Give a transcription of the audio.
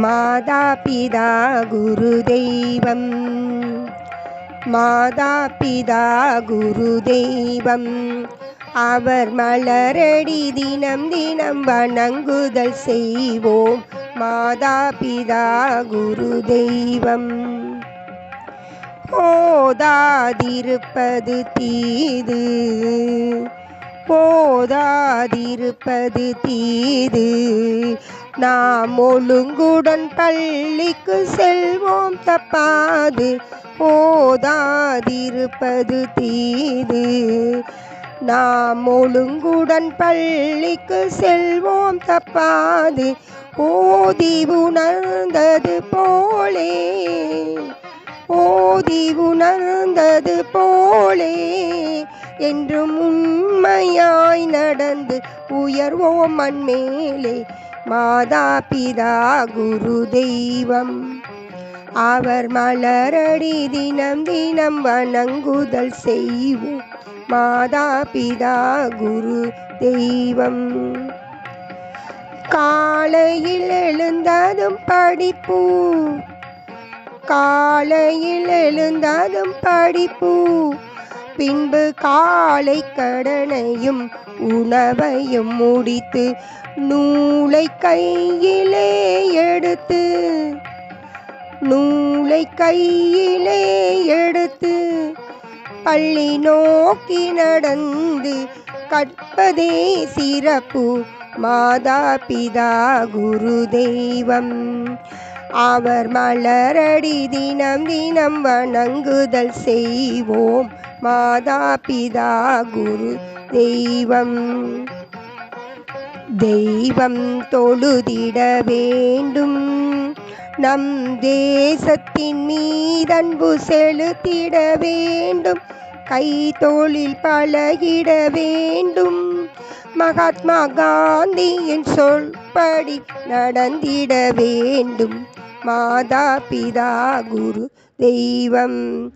மாதா பிதா குரு தெய்வம். மாதா பிதா குரு தெய்வம். அவர் மலரடி தினம் தினம் வணங்குதல் செய்வோம். மாதா பிதா குரு தெய்வம். ஓதாதிருப்பது தீது, போதாதிருப்பது தீது. நாம் ஒழுங்குடன் பள்ளிக்கு செல்வோம் தப்பாது. ஓதாதிருப்பது தீது. நாம் ஒழுங்குடன் பள்ளிக்கு செல்வோம் தப்பாது. ஓதி உணர்ந்தது போலே, ஓதி உணர்ந்தது போலே என்றும் உண்மையாய் நடந்து உயர்வோம் மண்மேலே. மாதா பிதா குரு தெய்வம். அவர் மலரடி தினம் தினம் வணங்குதல் செய்வோம். மாதா பிதா குரு தெய்வம். காலையில் எழுந்ததும் படிப்பு, காலையில் எழுந்ததும் படிப்பு. பின்பு காலை கடனையும் உணவையும் முடித்து நூலை கையிலே எடுத்து, நூலை கையிலே எடுத்து பள்ளி நோக்கி நடந்து கற்பதே சிறப்பு. மாதா பிதா குரு தெய்வம். அவர் மலரடி தினம் தினம் வணங்குதல் செய்வோம். மாதா பிதா குரு தெய்வம். தெய்வம் தொழுதிட வேண்டும், நம் தேசத்தின் மீதன்பு செலுத்திட வேண்டும். கை தொழில் பழகிட வேண்டும். மகாத்மா காந்தியின் சொல்படி நடந்திட வேண்டும். மாதா பிதா குரு தெய்வம்.